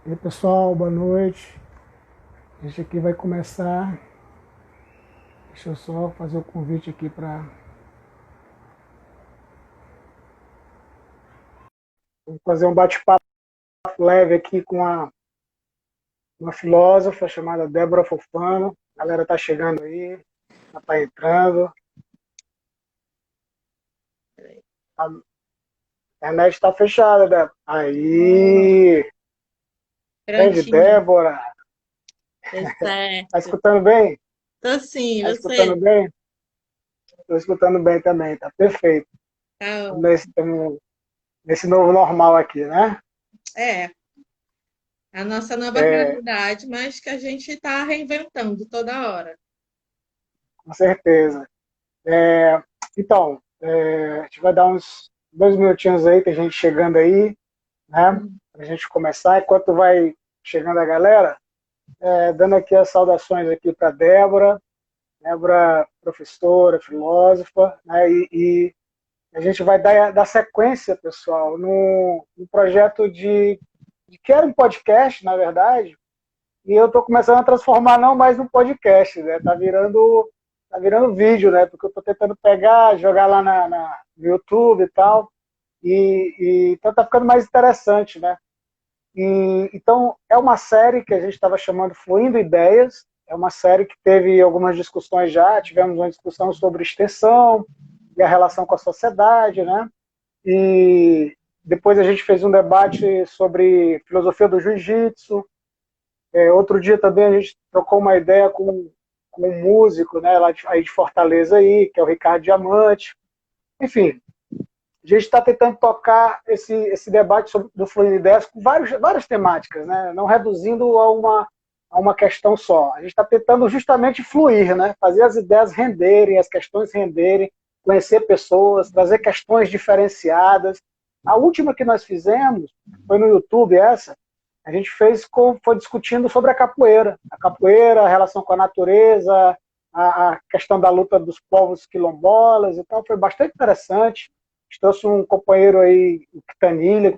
E aí, pessoal, boa noite. A gente aqui vai começar. Deixa eu só fazer o convite aqui para fazer um bate-papo leve aqui com uma filósofa chamada Débora Fofano. A galera tá chegando aí, tá entrando. A internet está fechada, Débora. Aí, grande Prontinho, Débora. tá Tá certo. escutando bem? Tô sim, Tá escutando você? bem? Tô escutando bem também, tá perfeito. Tá Estamos nesse novo normal aqui, né? É, a nossa nova É, realidade, mas que a gente está reinventando toda hora. com certeza. Então, a gente vai dar uns 2 minutinhos aí, tem gente chegando aí, né? Hum. Para a gente começar. Enquanto vai chegando a galera, dando aqui as saudações aqui para Débora. Débora, professora, filósofa, né? E a gente vai dar sequência, pessoal, no projeto que era um podcast, na verdade, e eu estou começando a transformar não mais num podcast, né? Tá virando vídeo, né? Porque eu estou tentando pegar, jogar lá no YouTube e tal. Então tá ficando mais interessante, né? Então é uma série que a gente estava chamando Fluindo Ideias. É uma série que teve algumas discussões já. Tivemos uma discussão sobre extensão e a relação com a sociedade, né? E depois a gente fez um debate sobre filosofia do jiu-jitsu. Outro dia também a gente trocou uma ideia com um músico, né, lá aí de Fortaleza aí, que é o Ricardo Diamante. Enfim, a gente está tentando tocar esse debate do Fluindo Ideias com várias temáticas, né, não reduzindo a uma questão só. A gente está tentando justamente fluir, né, fazer as ideias renderem, as questões renderem, conhecer pessoas, trazer questões diferenciadas. A última que nós fizemos foi no YouTube, essa, a gente foi discutindo sobre a capoeira, a relação com a natureza, a questão da luta dos povos quilombolas e tal, foi bastante interessante. Trouxe um companheiro aí, o Quintanilha,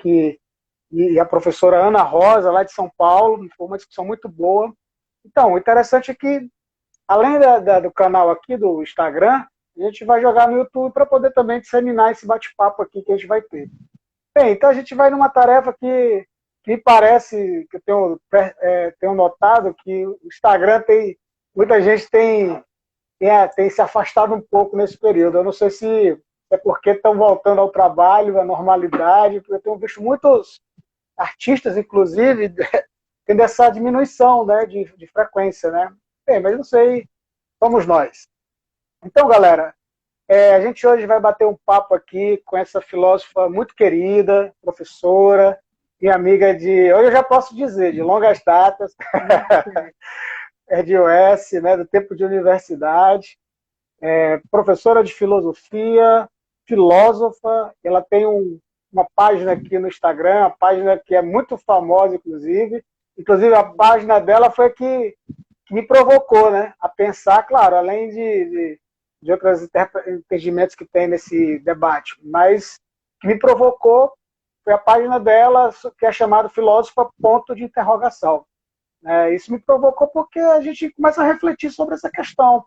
e a professora Ana Rosa, lá de São Paulo, foi uma discussão muito boa. Então, o interessante é que, além do canal aqui, do Instagram, a gente vai jogar no YouTube para poder também disseminar esse bate-papo aqui que a gente vai ter. Bem, então a gente vai numa tarefa que parece, que eu tenho notado que o Instagram muita gente tem se afastado um pouco nesse período. Eu não sei se é porque estão voltando ao trabalho, à normalidade, porque eu tenho visto muitos artistas, inclusive, tendo essa diminuição, né, de frequência, né? Bem, mas não sei, somos nós. Então, galera, a gente hoje vai bater um papo aqui com essa filósofa muito querida, professora e amiga hoje eu já posso dizer, de longas datas, é de US, né, do tempo de universidade, professora de filosofia, filósofa, ela tem uma página aqui no Instagram, uma página que é muito famosa, inclusive a página dela foi que me provocou, né, a pensar, claro, além de outros entendimentos que tem nesse debate, mas que me provocou foi a página dela, que é chamada Filósofa Ponto de Interrogação. Isso me provocou porque a gente começa a refletir sobre essa questão,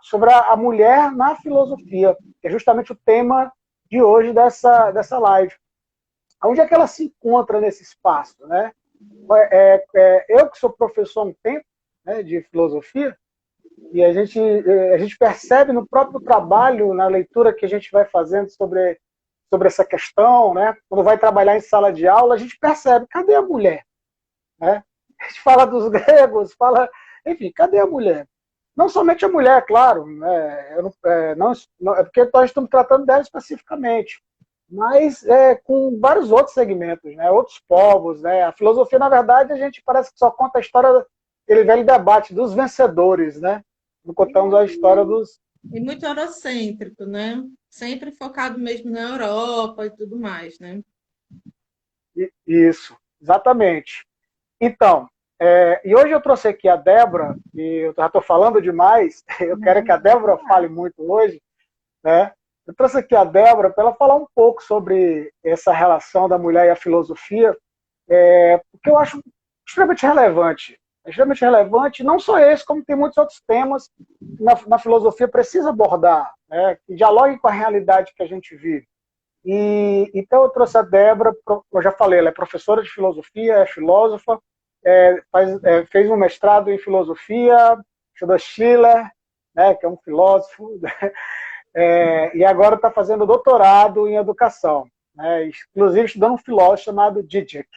sobre a mulher na filosofia, que é justamente o tema de hoje dessa live. Onde é que ela se encontra nesse espaço? Né? Eu que sou professor há um tempo, né, de filosofia, e a gente percebe no próprio trabalho, na leitura que a gente vai fazendo sobre essa questão, né? Quando vai trabalhar em sala de aula, a gente percebe, cadê a mulher? Né? A gente fala dos gregos, enfim, cadê a mulher? Não somente a mulher, claro, né? Não, é porque nós estamos tratando dela especificamente, mas com vários outros segmentos, né? Outros povos. Né? A filosofia, na verdade, a gente parece que só conta a história daquele velho debate dos vencedores, né? Não contamos a história dos. E muito eurocêntrico, né? Sempre focado mesmo na Europa e tudo mais, né? Isso, exatamente. Então, e hoje eu trouxe aqui a Débora, e eu já estou falando demais, eu quero que a Débora fale muito hoje, né? Eu trouxe aqui a Débora para ela falar um pouco sobre essa relação da mulher e a filosofia, porque eu acho extremamente relevante. É extremamente relevante, não só esse, como tem muitos outros temas que na filosofia precisa abordar, né, que dialoguem com a realidade que a gente vive. Então eu trouxe a Débora, eu já falei, ela é professora de filosofia, é filósofa, fez um mestrado em filosofia, estudou Schiller, né, que é um filósofo, e agora está fazendo doutorado em educação, né, inclusive estudando um filósofo chamado Zizek.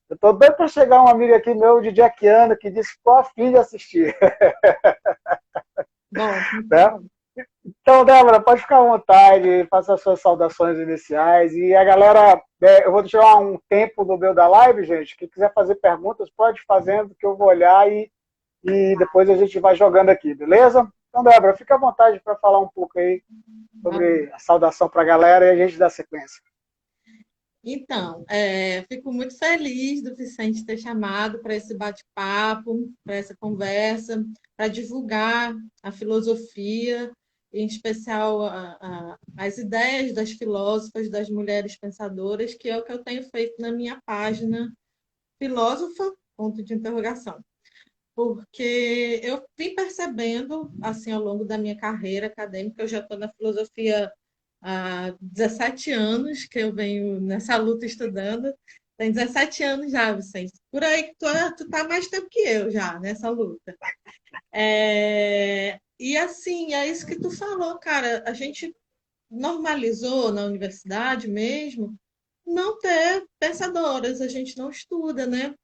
Eu estou doido para chegar um amigo aqui meu, Didiaquiano, que disse que estou afim de assistir. Bom, muito Né? bom. Então, Débora, pode ficar à vontade, faça as suas saudações iniciais. E a galera, eu vou tirar um tempo do meu da live, gente. Quem quiser fazer perguntas, pode ir fazendo, que eu vou olhar e depois a gente vai jogando aqui, beleza? Então, Débora, fica à vontade para falar um pouco aí Tá bom. sobre a saudação para a galera e a gente dá sequência. Então, fico muito feliz do Vicente ter chamado para esse bate-papo, para essa conversa, para divulgar a filosofia, em especial as ideias das filósofas, das mulheres pensadoras, que é o que eu tenho feito na minha página filósofa, ponto de interrogação. Porque eu vim percebendo, assim, ao longo da minha carreira acadêmica, eu já estou na filosofia há 17 anos que eu venho nessa luta estudando. Tem 17 anos já, Vicente. Por aí que tu tá mais tempo que eu já nessa luta. E assim, é isso que tu falou, cara. A gente normalizou na universidade mesmo não ter pensadoras, a gente não estuda, né?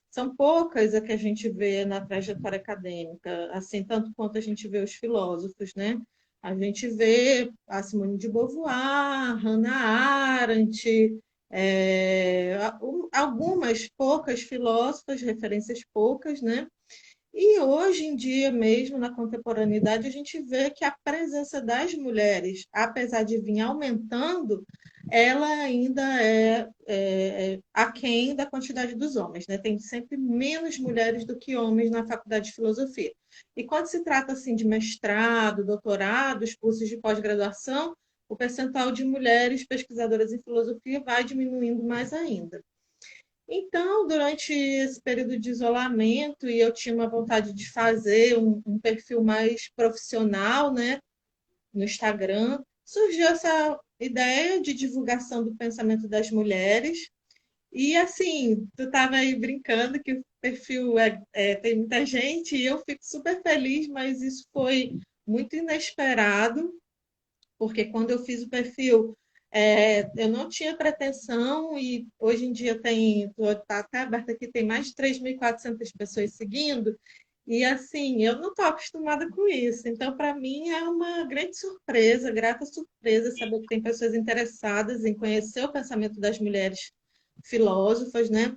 São poucas a que a gente vê na trajetória acadêmica, assim, tanto quanto a gente vê os filósofos, né? A gente vê a Simone de Beauvoir, Hannah Arendt, algumas poucas filósofas, referências poucas, né? E hoje em dia mesmo, na contemporaneidade, a gente vê que a presença das mulheres, apesar de vir aumentando, ela ainda é aquém da quantidade dos homens, né? Tem sempre menos mulheres do que homens na faculdade de filosofia. E quando se trata assim de mestrado, doutorado, os cursos de pós-graduação, o percentual de mulheres pesquisadoras em filosofia vai diminuindo mais ainda. Então, durante esse período de isolamento, e eu tinha uma vontade de fazer um perfil mais profissional, né, no Instagram, surgiu essa ideia de divulgação do pensamento das mulheres. E assim, tu estava aí brincando que o perfil tem muita gente, e eu fico super feliz, mas isso foi muito inesperado, porque quando eu fiz o perfil, eu não tinha pretensão e hoje em dia está até aberto aqui, tem mais de 3.400 pessoas seguindo, e assim, eu não estou acostumada com isso. Então, para mim, é uma grande surpresa, grata surpresa, saber que tem pessoas interessadas em conhecer o pensamento das mulheres filósofas, né?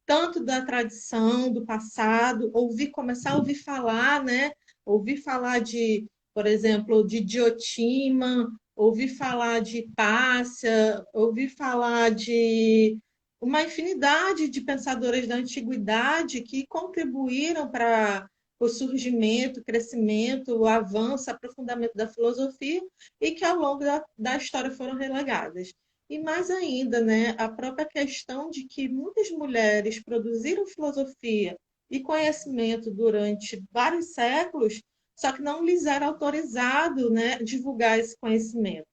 Tanto da tradição, do passado, começar a ouvir falar, né? Ouvir falar de, por exemplo, de Diotima, ouvir falar de Pássia, ouvir falar de uma infinidade de pensadoras da antiguidade que contribuíram para o surgimento, o crescimento, o avanço, o aprofundamento da filosofia e que ao longo da história foram relegadas. E mais ainda, né, a própria questão de que muitas mulheres produziram filosofia e conhecimento durante vários séculos, só que não lhes era autorizado, né, divulgar esse conhecimento.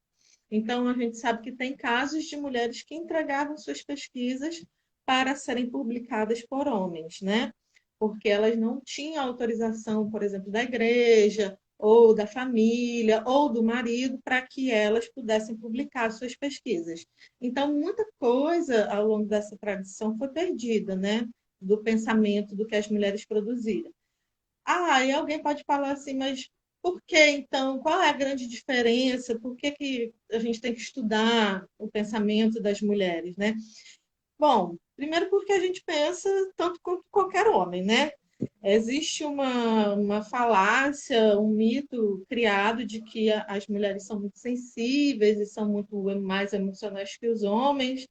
Então, a gente sabe que tem casos de mulheres que entregavam suas pesquisas para serem publicadas por homens, né? Porque elas não tinham autorização, por exemplo, da igreja, ou da família, ou do marido, para que elas pudessem publicar suas pesquisas. Então, muita coisa ao longo dessa tradição foi perdida, né? Do pensamento do que as mulheres produziram. Ah, e alguém pode falar assim, mas por que então? Qual é a grande diferença? Por que, que a gente tem que estudar o pensamento das mulheres, né? Bom, primeiro porque a gente pensa tanto quanto qualquer homem, né? Existe uma falácia, um mito criado de que as mulheres são muito sensíveis e são muito mais emocionais que os homens.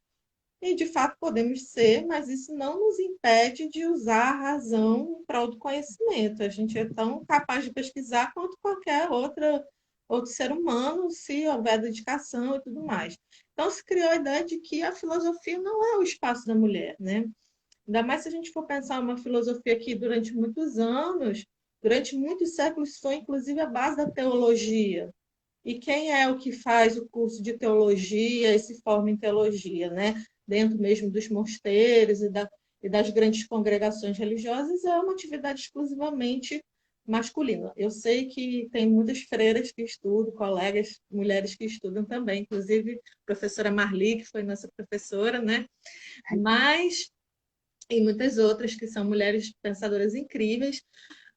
E, de fato, podemos ser, mas isso não nos impede de usar a razão em prol do conhecimento. A gente é tão capaz de pesquisar quanto qualquer outro ser humano, se houver dedicação e tudo mais. Então, se criou a ideia de que a filosofia não é o espaço da mulher, né? Ainda mais se a gente for pensar uma filosofia que durante muitos anos, durante muitos séculos, foi inclusive a base da teologia. E quem é o que faz o curso de teologia e se forma em teologia, né? Dentro mesmo dos mosteiros e das grandes congregações religiosas, é uma atividade exclusivamente masculina. Eu sei que tem muitas freiras que estudam, colegas, mulheres que estudam também, inclusive a professora Marli, que foi nossa professora, né? Mas e muitas outras que são mulheres pensadoras incríveis,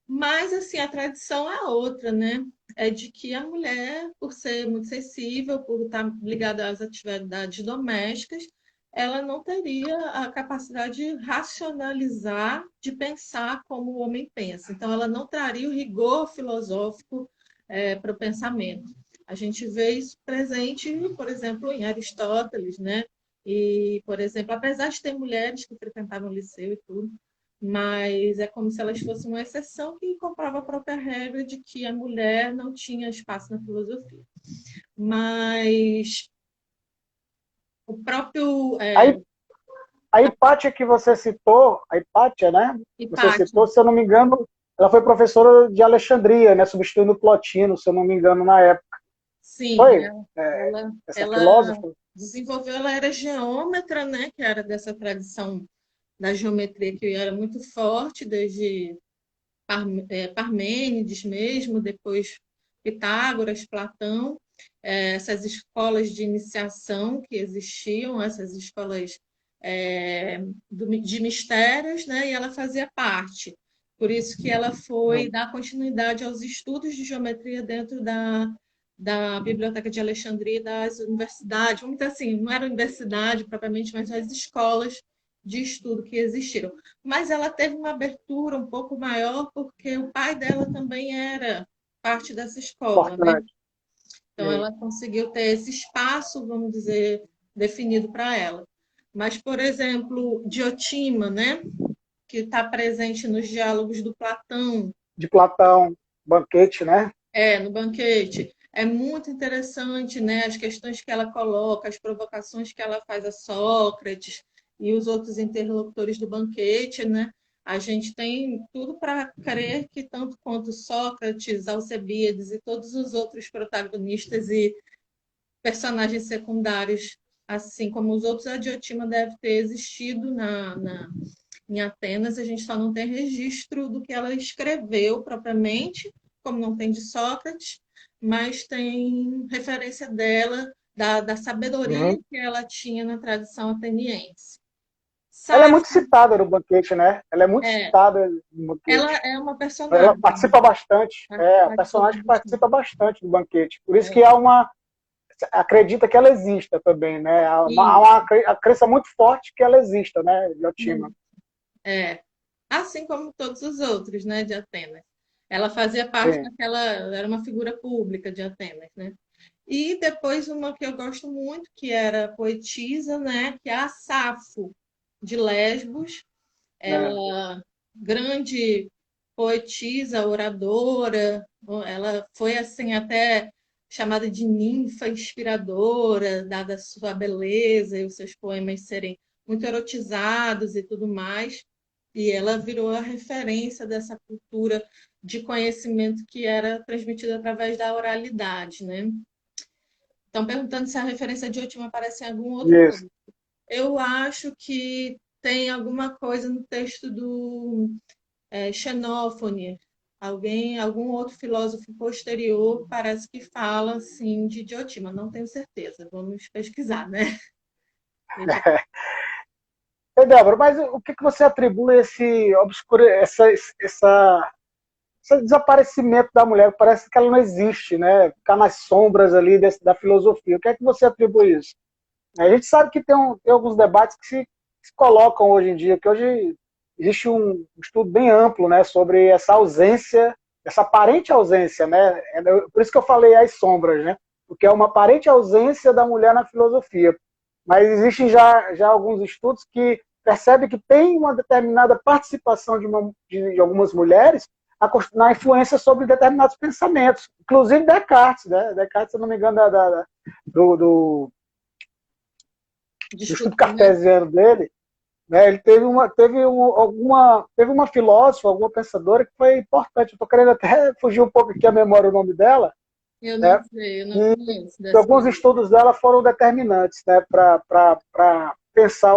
mas assim a tradição é outra, né? É de que a mulher, por ser muito sensível, por estar ligada às atividades domésticas, ela não teria a capacidade de racionalizar, de pensar como o homem pensa. Então, ela não traria o rigor filosófico para o pensamento. A gente vê isso presente, por exemplo, em Aristóteles, né? E, por exemplo, apesar de ter mulheres que frequentavam o liceu e tudo, mas é como se elas fossem uma exceção que comprava a própria regra de que a mulher não tinha espaço na filosofia. Mas o próprio A Hipátia que você citou, a Hipátia, né? Você Hipátia, citou, se eu não me engano, ela foi professora de Alexandria, né? Substituindo Plotino, se eu não me engano, na época. sim, Foi? Essa ela filósofa? desenvolveu, ela era geômetra, né, que era dessa tradição da geometria que era muito forte, desde Parmênides mesmo, depois Pitágoras, Platão, essas escolas de iniciação que existiam, essas escolas de mistérios, né? E ela fazia parte. Por isso que ela foi dar continuidade aos estudos de geometria dentro da Biblioteca de Alexandria e das universidades, vamos dizer assim, não era universidade propriamente, mas as escolas de estudo que existiram. Mas ela teve uma abertura um pouco maior porque o pai dela também era parte dessa escola, né? Importante. Então ela conseguiu ter esse espaço, vamos dizer, definido para ela. Mas, por exemplo, Diotima, né? Que está presente nos diálogos do Platão, De Platão, banquete, né? no banquete. É muito interessante, né? As questões que ela coloca, as provocações que ela faz a Sócrates e os outros interlocutores do banquete, né? A gente tem tudo para crer que tanto quanto Sócrates, Alcebiades e todos os outros protagonistas e personagens secundários, assim como os outros, a Diotima deve ter existido em Atenas. A gente só não tem registro do que ela escreveu propriamente, como não tem de Sócrates, mas tem referência dela, da sabedoria Uhum. que ela tinha na tradição ateniense. Ela é muito Safo, citada no banquete, né? Ela é muito é, citada no ela banquete. é uma Ela personagem, participa bastante. É a participa personagem que bastante. participa bastante do banquete. Por isso que É, há uma acredita que ela exista também, né? Há e, uma crença muito forte que ela exista, né? Diotima. é, assim como todos os outros, né, de Atenas. Ela fazia parte Sim. daquela, era uma figura pública de Atenas, né? E depois uma que eu gosto muito, que era poetisa, né, que é a Safo, de Lesbos. É. Ela, grande poetisa, oradora, ela foi assim até chamada de ninfa inspiradora, dada a sua beleza e os seus poemas serem muito erotizados e tudo mais. E ela virou a referência dessa cultura de conhecimento que era transmitida através da oralidade, né? Estão perguntando se a referência de última aparece em algum outro Isso. povo. Eu acho que tem alguma coisa no texto do Xenófone. Algum outro filósofo posterior parece que fala assim de Diotima, não tenho certeza. Vamos pesquisar, né? E, Débora, mas o que você atribui esse desaparecimento da mulher? Parece que ela não existe, né? Ficar nas sombras ali da filosofia. O que é que você atribui isso? A gente sabe que tem alguns debates que se colocam hoje em dia, que hoje existe um estudo bem amplo, né, sobre essa ausência, essa aparente ausência, né? Por isso que eu falei as sombras, né? Porque é uma aparente ausência da mulher na filosofia. Mas existem já alguns estudos que percebem que tem uma determinada participação de algumas mulheres na influência sobre determinados pensamentos, inclusive Descartes, né? Descartes, se não me engano, do estudo Desculpa, né? cartesiano dele, né? Ele teve uma filósofa, alguma pensadora que foi importante. Eu estou querendo até fugir um pouco aqui a memória, o nome dela, Eu não né? sei, eu não E conheço dessa. alguns estudos dela foram determinantes, né, para pensar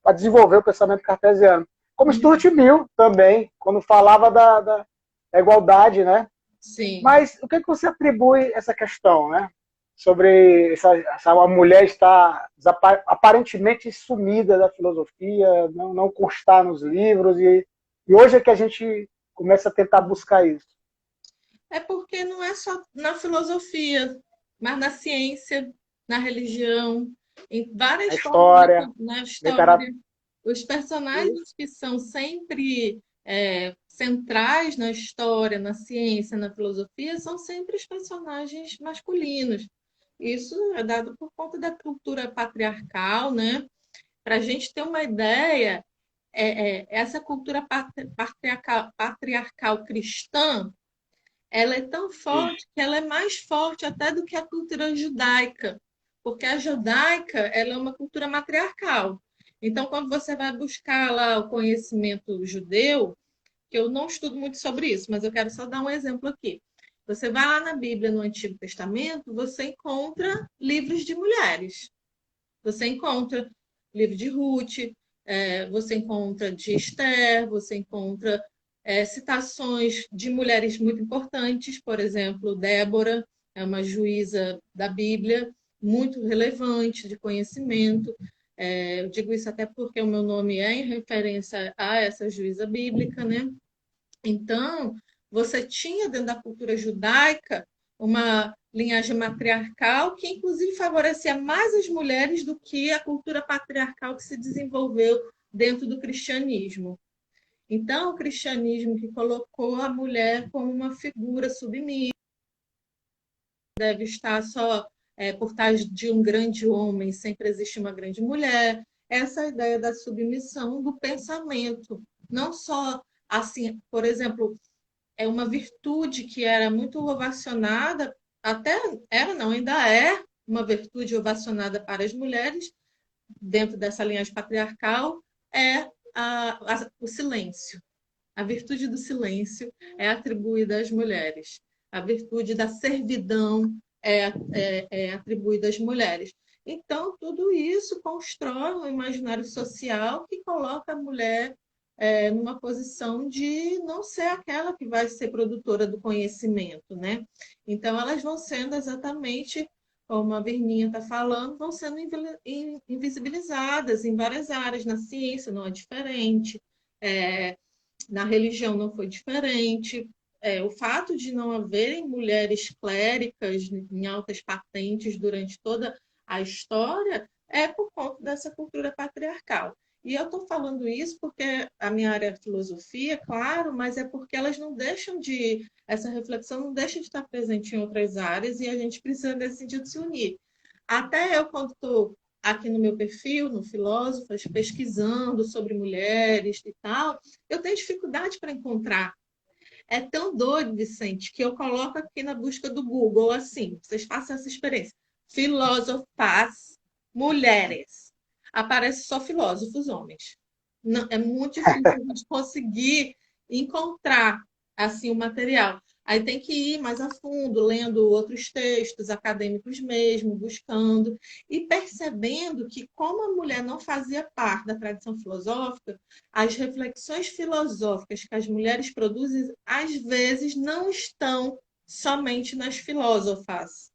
para desenvolver o pensamento cartesiano. Como Stuart Uhum. Mill também, quando falava da igualdade, né? Sim. Mas o que, é que você atribui essa questão, né? Sobre essa a mulher estar aparentemente sumida da filosofia, não constar nos livros, e hoje é que a gente começa a tentar buscar isso. É porque não é só na filosofia, mas na ciência, na religião, em A várias formas história, na literatura. história. Os personagens que são sempre centrais na história, na ciência, na filosofia, são sempre os personagens masculinos. Isso é dado por conta da cultura patriarcal, né? Para a gente ter uma ideia, essa cultura patriarcal cristã, ela é tão forte que ela é mais forte até do que a cultura judaica, porque a judaica ela é uma cultura matriarcal. Então, quando você vai buscar lá o conhecimento judeu, que eu não estudo muito sobre isso, mas eu quero só dar um exemplo aqui. Você vai lá na Bíblia, no Antigo Testamento, você encontra livros de mulheres. Você encontra livro de Ruth, você encontra de Esther, você encontra citações de mulheres muito importantes, por exemplo, Débora é uma juíza da Bíblia, muito relevante, de conhecimento. Eu digo isso até porque o meu nome é em referência a essa juíza bíblica, né? Então, você tinha dentro da cultura judaica uma linhagem matriarcal que, inclusive, favorecia mais as mulheres do que a cultura patriarcal que se desenvolveu dentro do cristianismo. Então, o cristianismo que colocou a mulher como uma figura submissa, deve estar só por trás de um grande homem, sempre existe uma grande mulher. Essa ideia da submissão do pensamento, não só assim, por exemplo, é uma virtude que era muito ovacionada, até era, não, ainda é uma virtude ovacionada para as mulheres, dentro dessa linhagem patriarcal, é o silêncio. A virtude do silêncio é atribuída às mulheres. A virtude da servidão é atribuída às mulheres. Então, tudo isso constrói um imaginário social que coloca a mulher numa posição de não ser aquela que vai ser produtora do conhecimento, né? Então, elas vão sendo exatamente, como a Virginia está falando, vão sendo invisibilizadas em várias áreas. Na ciência não é diferente, na religião não foi diferente. O fato de não haverem mulheres cléricas em altas patentes durante toda a história é por conta dessa cultura patriarcal. E eu estou falando isso porque a minha área é filosofia, claro, mas é porque elas não deixam de, essa reflexão não deixa de estar presente em outras áreas e a gente precisa, nesse sentido, se unir. Até eu, quando estou aqui no meu perfil, no Filósofas, pesquisando sobre mulheres e tal, eu tenho dificuldade para encontrar. É tão doido, Vicente, que eu coloco aqui na busca do Google, assim, vocês façam essa experiência. Filósofas mulheres. Aparece só filósofos homens. Não, é muito difícil a gente conseguir encontrar assim o material. Aí tem que ir mais a fundo, lendo outros textos acadêmicos mesmo, buscando e percebendo que como a mulher não fazia parte da tradição filosófica, as reflexões filosóficas que as mulheres produzem às vezes não estão somente nas filósofas.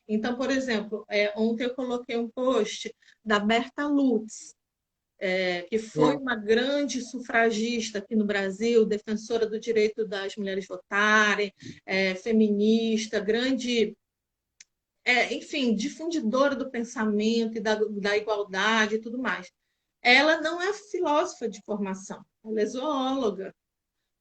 Então, por exemplo, ontem eu coloquei um post da Berta Lutz, que foi uma grande sufragista aqui no Brasil, defensora do direito das mulheres votarem, feminista, grande, enfim, difundidora do pensamento e da igualdade e tudo mais. Ela não é filósofa de formação, ela é zoóloga,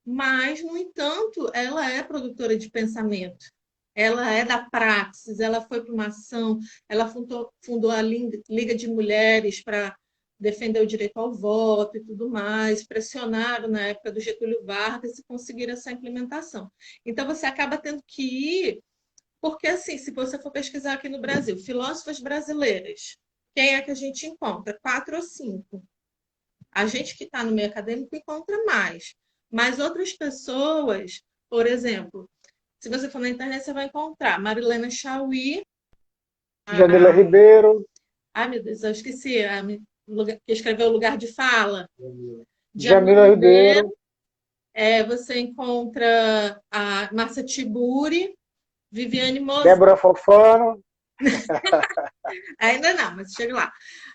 mas, no entanto, ela é produtora de pensamento. Ela é da praxis, ela foi para uma ação, ela fundou a Liga de Mulheres para defender o direito ao voto e tudo mais, pressionaram na época do Getúlio Vargas e conseguiram essa implementação. Então, você acaba tendo que ir, porque, assim, se você for pesquisar aqui no Brasil, filósofas brasileiras, quem é que a gente encontra? 4 ou 5. A gente que está no meio acadêmico encontra mais. Mas outras pessoas, por exemplo, se você for na internet, você vai encontrar Marilena Chauí. Jamila Ribeiro. Ai, meu Deus, eu esqueci. Que escreveu o Lugar de Fala. Jamila Jamila Ribeiro. Ribeiro. Você encontra a Márcia Tiburi, Viviane Mosé. Débora Fofano. Ainda não, mas chega lá.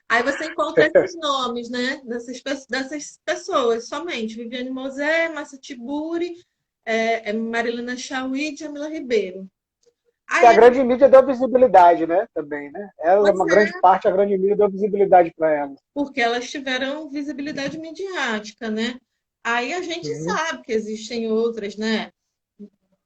Aí você encontra esses nomes, né? Dessas pessoas somente. Viviane Mosé, Márcia Tiburi, Marilena Chauí e Jamila Ribeiro. E a Aí, grande mídia deu visibilidade, né? Também, né? Ela, pois uma grande é, parte, a grande mídia deu visibilidade para ela. porque elas tiveram visibilidade midiática, né? Aí a gente Uhum. sabe que existem outras, né?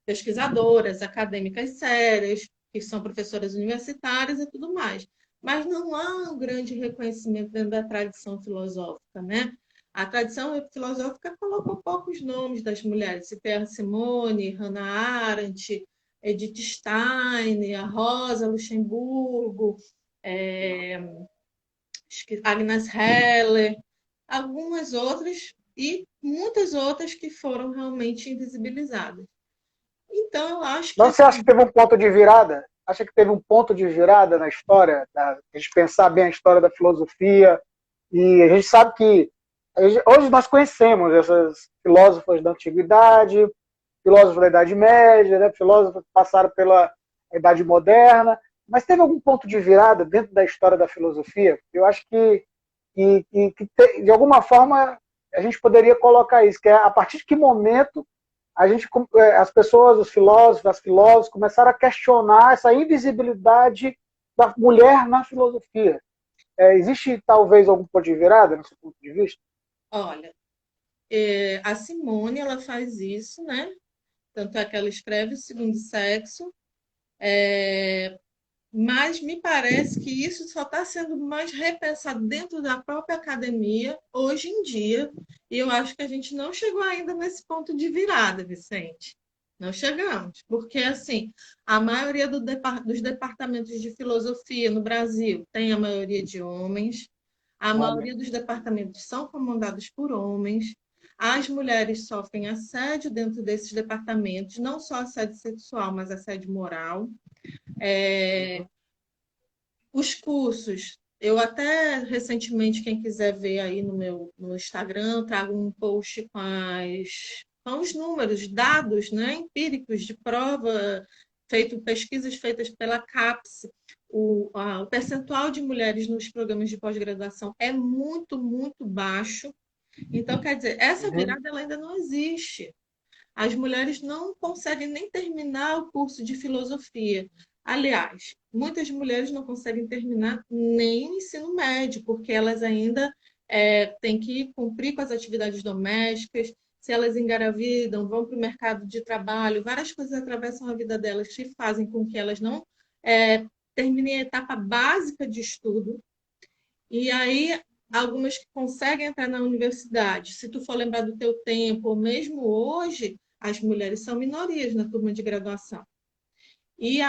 Pesquisadoras, acadêmicas sérias, que são professoras universitárias e tudo mais. Mas não há um grande reconhecimento dentro da tradição filosófica, né? A tradição filosófica colocou poucos nomes das mulheres, citei a Simone, Hannah Arendt, Edith Stein, a Rosa Luxemburgo, é, Agnes Heller, algumas outras e muitas outras que foram realmente invisibilizadas. Então, eu acho que Mas você acha que assim, teve um ponto de virada? Acha que teve um ponto de virada na história? A gente pensar bem a história da filosofia. E a gente sabe que hoje nós conhecemos essas filósofas da antiguidade, filósofos da Idade Média, né? Filósofos que passaram pela Idade Moderna. Mas teve algum ponto de virada dentro da história da filosofia? Eu acho que de alguma forma, a gente poderia colocar isso, que é a partir de que momento as pessoas, os filósofos, as filósofas, começaram a questionar essa invisibilidade da mulher na filosofia. Existe talvez algum ponto de virada, no seu ponto de vista? olha, a Simone ela faz isso, né? Tanto é que ela escreve o Segundo Sexo, mas me parece que isso só está sendo mais repensado dentro da própria academia hoje em dia, e eu acho que a gente não chegou ainda nesse ponto de virada, Vicente. Não chegamos, porque assim, a maioria dos departamentos de filosofia no Brasil tem a maioria de homens, a maioria dos departamentos são comandados por homens, as mulheres sofrem assédio dentro desses departamentos, não só assédio sexual, mas assédio moral. É, os cursos, eu até recentemente, quem quiser ver aí no Instagram, trago um post com os números, dados, né, empíricos de prova, pesquisas feitas pela CAPES. O percentual de mulheres nos programas de pós-graduação é muito, muito baixo. Então, quer dizer, essa Uhum. virada ela ainda não existe. As mulheres não conseguem nem terminar o curso de filosofia. Aliás, muitas mulheres não conseguem terminar nem o ensino médio, porque elas ainda têm que cumprir com as atividades domésticas. Se elas engravidam, vão para o mercado de trabalho, várias coisas atravessam a vida delas e fazem com que elas não terminem a etapa básica de estudo. E aí, algumas que conseguem entrar na universidade, se tu for lembrar do teu tempo, ou mesmo hoje, as mulheres são minorias na turma de graduação. E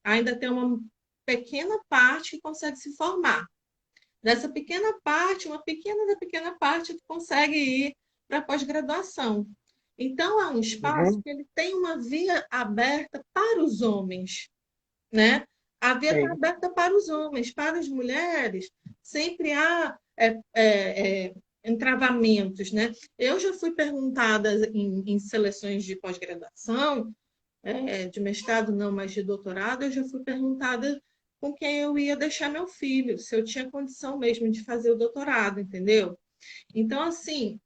ainda tem uma pequena parte que consegue se formar. Dessa pequena parte, uma pequena parte que consegue ir para a pós-graduação. Então, é um espaço Uhum. que ele tem uma via aberta para os homens, né? A via está Sim. aberta para os homens, para as mulheres, sempre há entravamentos, né? Eu já fui perguntada em seleções de pós-graduação, de mestrado não, mas de doutorado, eu já fui perguntada com quem eu ia deixar meu filho, se eu tinha condição mesmo de fazer o doutorado, entendeu? Então, assim,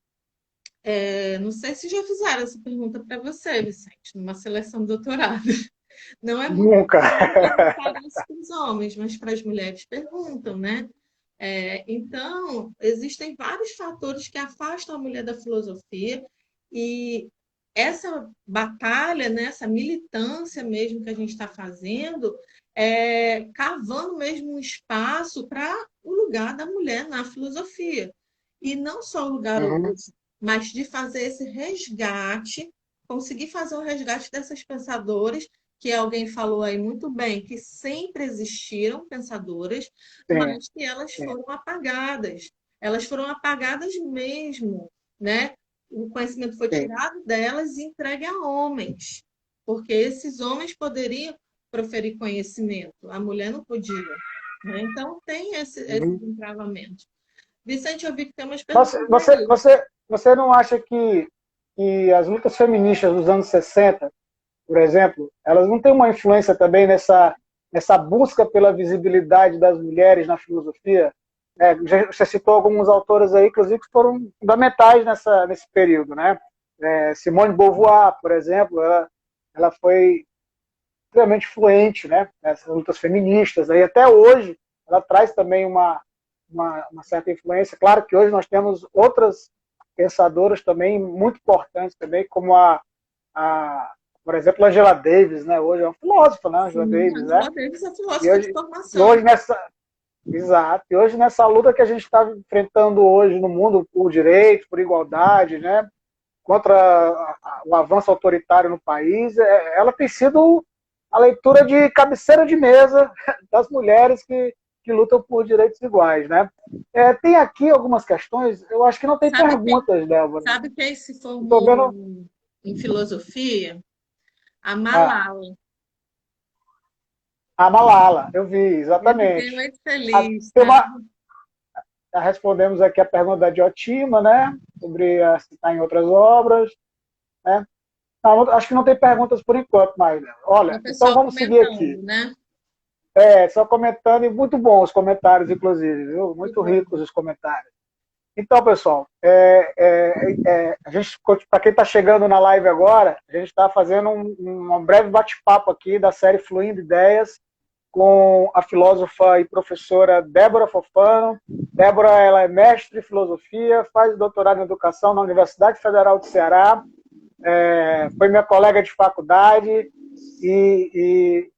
não sei se já fizeram essa pergunta para você, Vicente, numa seleção de doutorado. Não é muito Nunca. comum perguntar isso para os homens, mas para as mulheres perguntam, né? Então, existem vários fatores que afastam a mulher da filosofia e essa batalha, né, essa militância mesmo que a gente está fazendo, cavando mesmo um espaço para o lugar da mulher na filosofia. E não só o lugar Uhum. hoje, mas de fazer esse resgate, conseguir fazer o resgate dessas pensadoras que alguém falou aí muito bem, que sempre existiram pensadoras, Sim, mas que elas sim. foram apagadas. elas foram apagadas mesmo, né? O conhecimento foi sim. tirado delas e entregue a homens, porque esses homens poderiam proferir conhecimento, a mulher não podia, né? Então tem esses Uhum. entravamentos. Vicente, eu vi que tem umas Você, perguntas você, aí. você, você não acha que as lutas feministas dos anos 60, por exemplo, elas não têm uma influência também nessa busca pela visibilidade das mulheres na filosofia? Você citou alguns autores aí, inclusive, que foram fundamentais nesse período, né? Simone de Beauvoir, por exemplo, ela foi extremamente fluente, né? Nessas lutas feministas. Aí até hoje ela traz também uma certa influência. Claro que hoje nós temos outras pensadoras também muito importantes também, como por exemplo, Angela Davis, né? Hoje é uma filósofa, né? Angela Sim, Davis, né? Angela Davis é E filósofa de hoje, e formação. hoje nessa, exato. E hoje nessa luta que a gente está enfrentando hoje no mundo por direitos, por igualdade, né? Contra o avanço autoritário no país, ela tem sido a leitura de cabeceira de mesa das mulheres que lutam por direitos iguais, né? Tem aqui algumas questões, eu acho que não tem Sabe quem, perguntas, Débora. sabe quem se Estou vendo formou em filosofia? A a, Malala. a Malala, eu vi, Eu fiquei exatamente. muito feliz, Tem sabe? já respondemos aqui a pergunta da Diotima, né? Sobre se está em outras obras, né? Não, acho que não tem perguntas por enquanto mais. Né? E Olha, o então pessoal vamos seguir aqui. comentando, né? Só comentando, e muito bons os comentários, inclusive, viu? Que Muito bom. ricos os comentários. Então, pessoal, a gente, para quem está chegando na live agora, a gente está fazendo um breve bate-papo aqui da série Fluindo Ideias com a filósofa e professora Débora Fofano. Débora, ela é mestre em filosofia, faz doutorado em educação na Universidade Federal do Ceará, foi minha colega de faculdade e,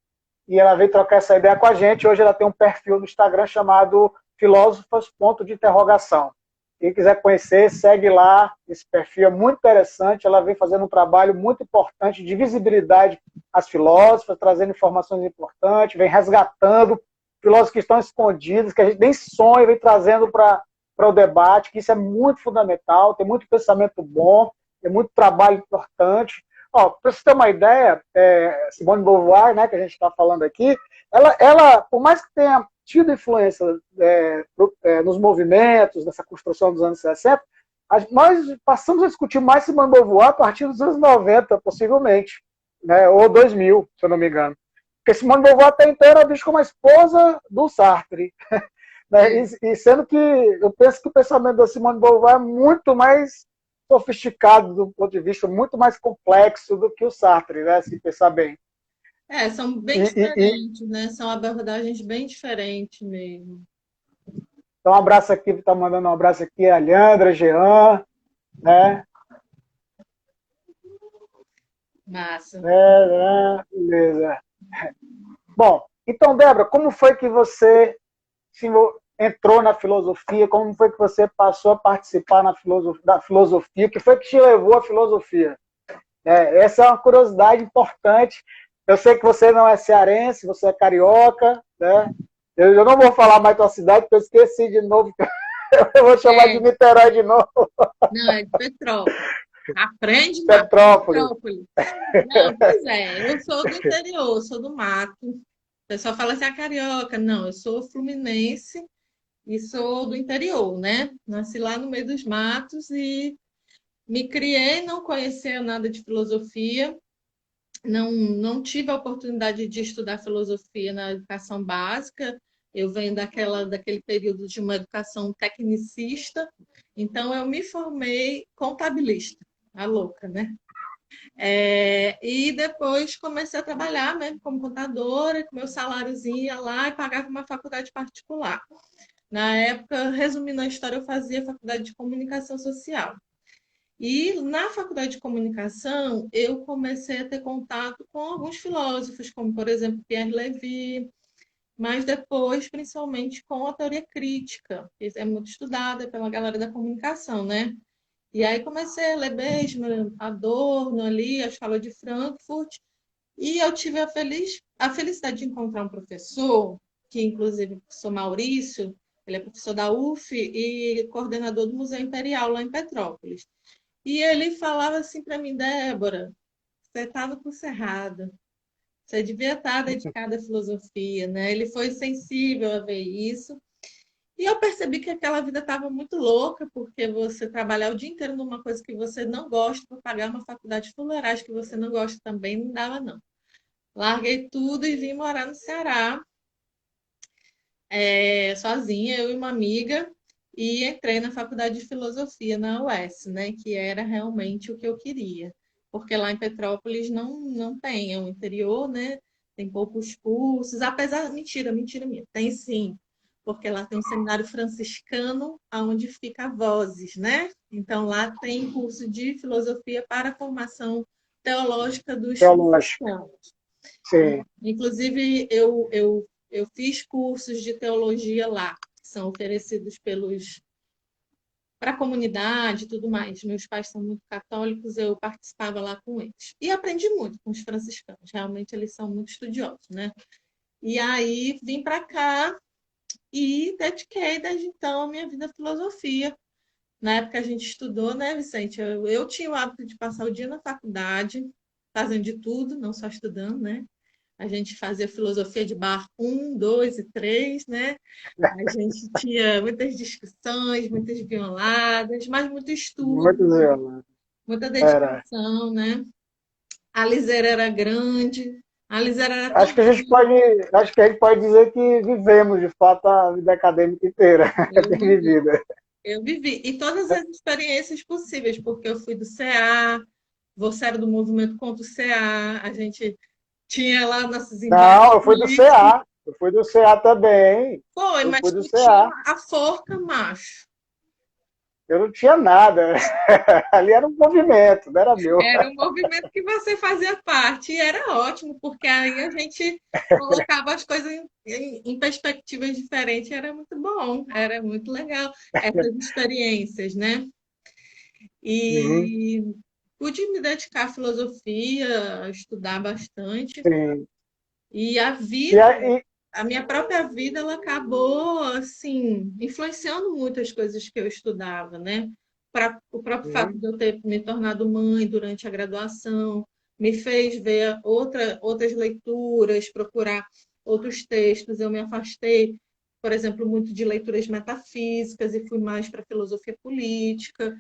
e ela veio trocar essa ideia com a gente. Hoje ela tem um perfil no Instagram chamado Filósofas, ponto de interrogação. Quem quiser conhecer, segue lá. Esse perfil é muito interessante. Ela vem fazendo um trabalho muito importante de visibilidade às filósofas, trazendo informações importantes, vem resgatando filósofos que estão escondidos, que a gente nem sonha, vem trazendo para o debate, que isso é muito fundamental. Tem muito pensamento bom, tem muito trabalho importante. Para você ter uma ideia, Simone de Beauvoir, né, que a gente está falando aqui, ela, por mais que tenha tido influência nos movimentos, nessa construção dos anos 60, nós passamos a discutir mais Simone de Beauvoir a partir dos anos 90, possivelmente, né, ou 2000, se eu não me engano. Porque Simone de Beauvoir até então era vista como a esposa do Sartre. Né, e sendo que eu penso que o pensamento da Simone de Beauvoir é muito mais sofisticado do ponto de vista muito mais complexo do que o Sartre, né? Se pensar bem. São bem E, diferentes, né? São abordagens bem diferentes mesmo. então, um abraço aqui, está mandando um abraço aqui a Leandra, Jean, né? Massa. Beleza. Bom, então, Débora, como foi que você entrou na filosofia? Como foi que você passou a participar da filosofia? O que foi que te levou à filosofia? Essa é uma curiosidade importante. Eu sei que você não é cearense, você é carioca, né? Eu não vou falar mais tua cidade, porque eu esqueci de novo. Eu vou chamar de Niterói de novo. Não, é de Petrópolis. Aprende, Marco. Petrópolis. Petrópolis. Não, pois é, eu sou do interior, sou do mato. O pessoal fala assim, carioca. Não, eu sou fluminense e sou do interior, né? Nasci lá no meio dos matos e me criei, não conhecia nada de filosofia, não tive a oportunidade de estudar filosofia na educação básica. Eu venho daquele período de uma educação tecnicista, então eu me formei contabilista, a louca, né? E depois comecei a trabalhar mesmo como contadora, com meu saláriozinho ia lá e pagava uma faculdade particular. Na época, resumindo a história, eu fazia faculdade de comunicação social. E na faculdade de comunicação, eu comecei a ter contato com alguns filósofos, como, por exemplo, Pierre Levy, mas depois, principalmente, com a teoria crítica, que é muito estudada pela galera da comunicação, né? E aí comecei a ler Benjamin, Adorno ali, a escola de Frankfurt, e eu tive a felicidade de encontrar um professor, que inclusive o professor Maurício, Ele é professor da UF e coordenador do Museu Imperial lá em Petrópolis. E ele falava assim para mim, Débora, você está no curso errado. Você devia estar dedicada à filosofia, né? Ele foi sensível a ver isso. E eu percebi que aquela vida estava muito louca, porque você trabalhar o dia inteiro numa coisa que você não gosta, para pagar uma faculdade de fuleiragem que você não gosta também, não dava, não. Larguei tudo e vim morar no Ceará, sozinha, eu e uma amiga, e entrei na faculdade de filosofia na UES, né? Que era realmente o que eu queria. Porque lá em Petrópolis não tem, é o interior, né? Tem poucos cursos, apesar. Mentira minha. Tem sim, porque lá tem um seminário franciscano, onde fica Vozes, né? Então lá tem curso de filosofia para a formação teológica dos Teológico. franciscanos. Sim. Inclusive, eu fiz cursos de teologia lá, que são oferecidos para a comunidade e tudo mais. Meus pais são muito católicos, eu participava lá com eles. E aprendi muito com os franciscanos, realmente eles são muito estudiosos, né? E aí vim para cá e dediquei desde então a minha vida à filosofia. Na época a gente estudou, né, Vicente? Eu tinha o hábito de passar o dia na faculdade, fazendo de tudo, não só estudando, né? A gente fazia filosofia de bar 1, 2 e 3, né? A gente tinha muitas discussões, muitas violadas, mas muito Muito estudo, zelo. muita Era. dedicação, né? A liseira era grande, a liseira era tão Acho que a gente pode, acho que a gente pode dizer que vivemos, de fato, a vida acadêmica inteira, eu bem vivi, vivida. eu vivi. E todas as experiências possíveis, porque eu fui do CA, você era do movimento contra o CA, a gente tinha lá nossos embates Não, eu fui do políticos. CA. Eu fui do CA também. Foi, Eu mas fui do tu tinha CA. a forca, macho. Eu não tinha nada. Ali era um movimento, não era meu. Era um movimento que você fazia parte, e era ótimo, porque aí a gente colocava as coisas em perspectivas diferentes, era muito bom, era muito legal essas experiências, né? Uhum. E pude me dedicar à filosofia, a estudar bastante, Sim. e a E vida, aí, a minha própria vida, ela acabou, assim, influenciando muito as coisas que eu estudava, né? O próprio fato uhum. de eu ter me tornado mãe durante a graduação me fez ver outras leituras, procurar outros textos. Eu me afastei, por exemplo, muito de leituras metafísicas e fui mais para a filosofia política.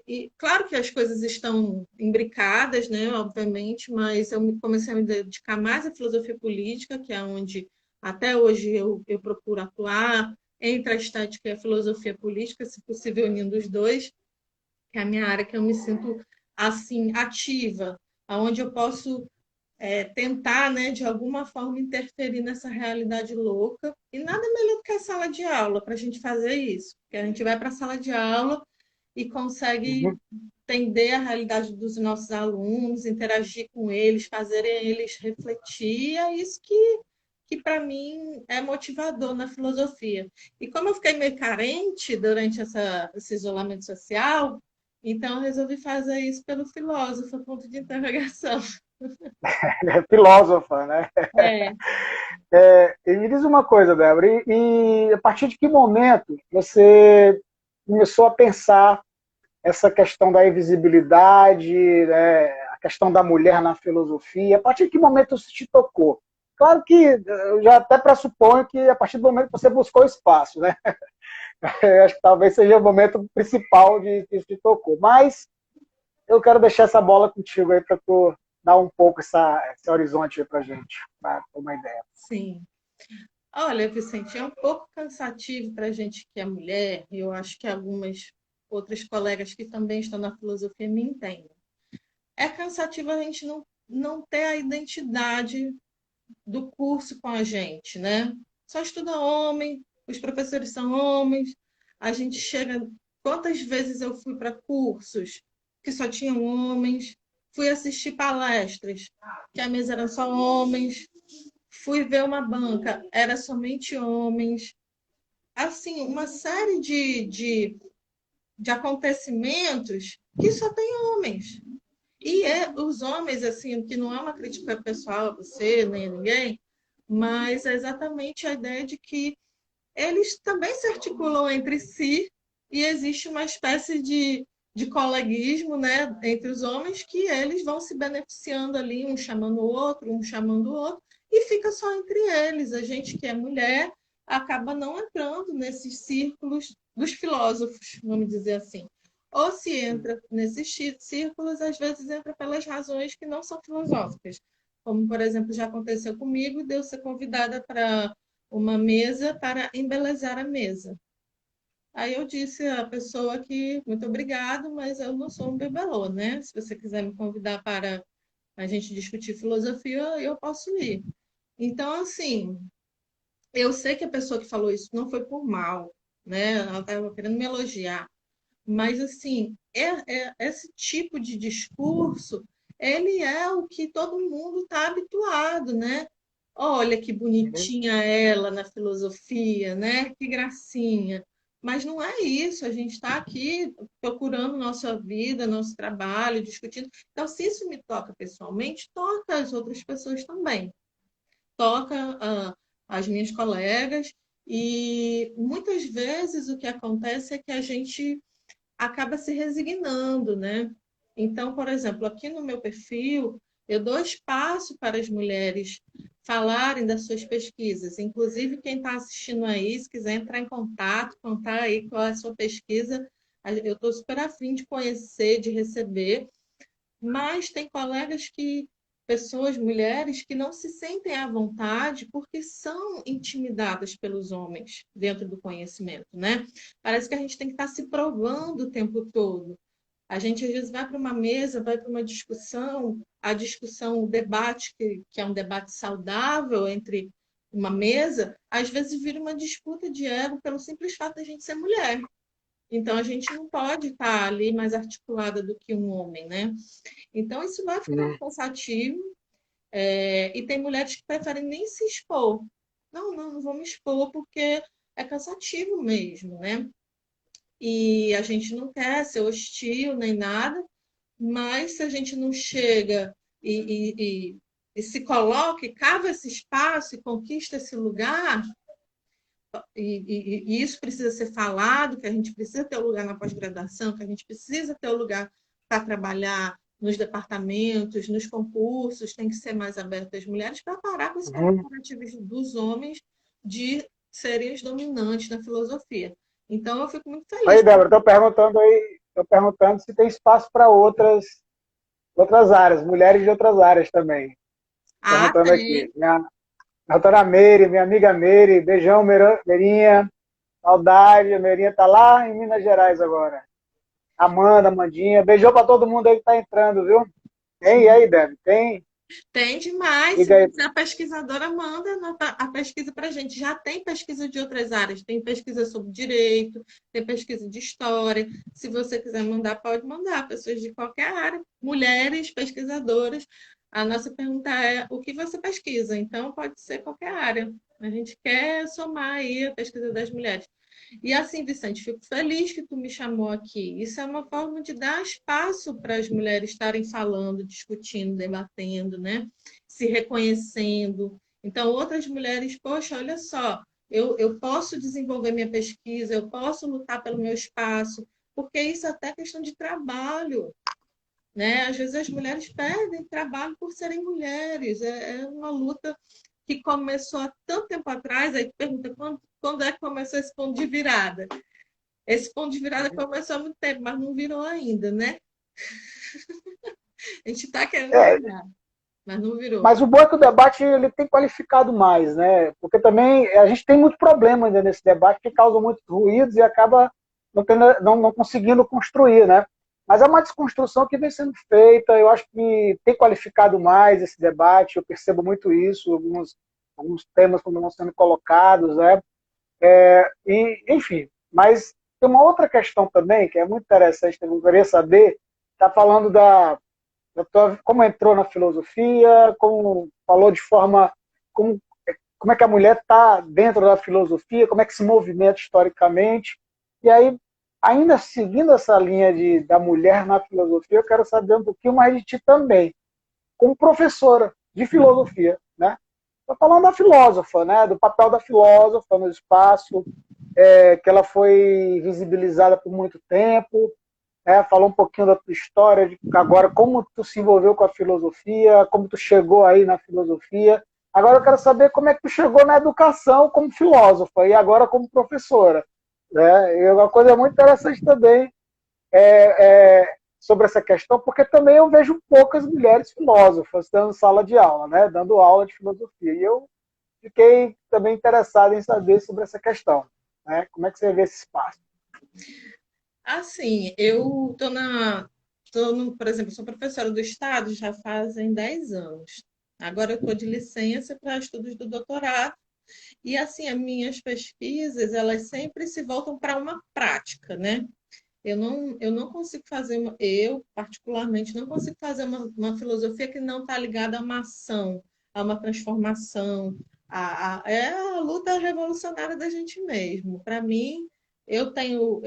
E claro que as coisas estão imbricadas, né, obviamente, mas comecei a me dedicar mais à filosofia política, que é onde até hoje eu procuro atuar, entre a estética e a filosofia política, se possível unindo os dois, que é a minha área que eu me sinto assim ativa, aonde eu posso tentar, né, de alguma forma interferir nessa realidade louca. E nada melhor do que a sala de aula para a gente fazer isso, porque a gente vai para a sala de aula e consegue Uhum. entender a realidade dos nossos alunos, interagir com eles, fazer eles refletir. É isso que para mim é motivador na filosofia. E como eu fiquei meio carente durante esse isolamento social, então eu resolvi fazer isso pelo filósofo, ponto de interrogação. Filósofa, né? É, E me diz uma coisa, Débora, e a partir de que momento você começou a pensar essa questão da invisibilidade, né, a questão da mulher na filosofia, a partir de que momento isso te tocou? Claro que eu já até pressuponho que a partir do momento que você buscou espaço, né? Eu acho que talvez seja o momento principal de que isso te tocou. Mas eu quero deixar essa bola contigo aí para tu dar um pouco esse horizonte aí para gente, para ter uma ideia. sim. Olha, Vicente, é um pouco cansativo para a gente que é mulher, e eu acho que algumas outras colegas que também estão na filosofia me entendem. É cansativo a gente não ter a identidade do curso com a gente, né? Só estuda homem, os professores são homens, a gente chega. Quantas vezes eu fui para cursos que só tinham homens, fui assistir palestras que a mesa eram só homens, fui ver uma banca, era somente homens. Assim, uma série de acontecimentos que só tem homens. E os homens, assim, que não é uma crítica pessoal a você, nem a ninguém, mas é exatamente a ideia de que eles também se articulam entre si e existe uma espécie de coleguismo, né, entre os homens que eles vão se beneficiando ali, um chamando o outro, um chamando o outro, e fica só entre eles. A gente que é mulher acaba não entrando nesses círculos dos filósofos, vamos dizer assim. Ou se entra nesses círculos, às vezes entra pelas razões que não são filosóficas. Como, por exemplo, já aconteceu comigo, de eu ser convidada para uma mesa para embelezar a mesa. Aí eu disse à pessoa que, muito obrigado, mas eu não sou um bibelô, né? Se você quiser me convidar para a gente discutir filosofia, eu posso ir. Então, assim, eu sei que a pessoa que falou isso não foi por mal, né? Ela estava querendo me elogiar. Mas, assim, esse tipo de discurso, ele é o que todo mundo está habituado, né? Olha que bonitinha ela na filosofia, né? Que gracinha. Mas não é isso, a gente está aqui procurando nossa vida, nosso trabalho, discutindo. Então, se isso me toca pessoalmente, toca as outras pessoas também. Toca as minhas colegas, e muitas vezes o que acontece é que a gente acaba se resignando, né? Então, por exemplo, aqui no meu perfil, eu dou espaço para as mulheres falarem das suas pesquisas. Inclusive, quem está assistindo aí, se quiser entrar em contato, contar aí qual é a sua pesquisa, eu estou super afim de conhecer, de receber. Mas tem colegas que, pessoas, mulheres, que não se sentem à vontade porque são intimidadas pelos homens dentro do conhecimento, né? Parece que a gente tem que estar se provando o tempo todo. A gente, às vezes, vai para uma mesa, vai para uma discussão, a discussão, o debate, que é um debate saudável entre uma mesa, às vezes vira uma disputa de ego pelo simples fato de a gente ser mulher. Então, a gente não pode estar ali mais articulada do que um homem, né? Então, isso vai ficando cansativo, e tem mulheres que preferem nem se expor. Não, não, não vou me expor porque é cansativo mesmo, né? E a gente não quer ser hostil nem nada, mas se a gente não chega e se coloca, e cava esse espaço e conquista esse lugar, e isso precisa ser falado, que a gente precisa ter o lugar na pós-graduação, que a gente precisa ter o lugar para trabalhar nos departamentos, nos concursos, tem que ser mais aberto às mulheres para parar com esse comparativo dos homens de serem os dominantes na filosofia. Então, eu fico muito feliz. Aí, Débora, estou perguntando se tem espaço para outras áreas, mulheres de outras áreas também. Ah, Perguntando tem. aqui. Minha doutora Meire, minha amiga Meire, beijão, Meirinha, saudade, a Meirinha está lá em Minas Gerais agora. Amanda, Amandinha, beijão para todo mundo aí que está entrando, viu? Tem, e aí, Débora? Tem? Tem demais. Se Diga aí. você é pesquisadora, manda a pesquisa para a gente. Já tem pesquisa de outras áreas. Tem pesquisa sobre direito, tem pesquisa de história. Se você quiser mandar, pode mandar. Pessoas de qualquer área, mulheres pesquisadoras. A nossa pergunta é o que você pesquisa. Então, pode ser qualquer área. A gente quer somar aí a pesquisa das mulheres. E assim, Vicente, fico feliz que tu me chamou aqui. Isso é uma forma de dar espaço para as mulheres estarem falando, discutindo, debatendo, né? Se reconhecendo. Então, outras mulheres, poxa, olha só, eu posso desenvolver minha pesquisa, eu posso lutar pelo meu espaço, porque isso é até questão de trabalho, né? Às vezes as mulheres perdem trabalho por serem mulheres. É uma luta que começou há tanto tempo atrás. Aí tu pergunta quando é que começou esse ponto de virada? Esse ponto de virada começou há muito tempo, mas não virou ainda, né? A gente está querendo É, virar, mas não virou. mas o bom é que o debate ele tem qualificado mais, né? Porque também a gente tem muito problema ainda nesse debate que causa muitos ruídos e acaba não conseguindo construir, né? Mas é uma desconstrução que vem sendo feita, eu acho que tem qualificado mais esse debate, eu percebo muito isso, alguns temas quando vão sendo colocados, né? Enfim, mas tem uma outra questão também que é muito interessante, que eu queria saber, está falando como entrou na filosofia, como falou de forma, como, como é que a mulher está dentro da filosofia, como é que se movimenta historicamente. E aí, ainda seguindo essa linha da mulher na filosofia, eu quero saber um pouquinho mais de ti também, como professora de filosofia, né? Estou falando da filósofa, né? Do papel da filósofa no espaço, que ela foi visibilizada por muito tempo, falou um pouquinho da tua história, de agora como tu se envolveu com a filosofia, como tu chegou aí na filosofia. Agora eu quero saber como é que tu chegou na educação como filósofa e agora como professora. Né? E uma coisa muito interessante também sobre essa questão, porque também eu vejo poucas mulheres filósofas dando sala de aula, né? Dando aula de filosofia. E eu fiquei também interessado em saber sobre essa questão. Né? Como é que você vê esse espaço? Assim, eu por exemplo, sou professora do Estado já fazem 10 anos. Agora eu estou de licença para estudos do doutorado. E assim, as minhas pesquisas, elas sempre se voltam para uma prática, né? Eu não consigo fazer, eu particularmente não consigo fazer uma filosofia que não está ligada a uma ação, a uma transformação, é a luta revolucionária da gente mesmo. Para mim, eu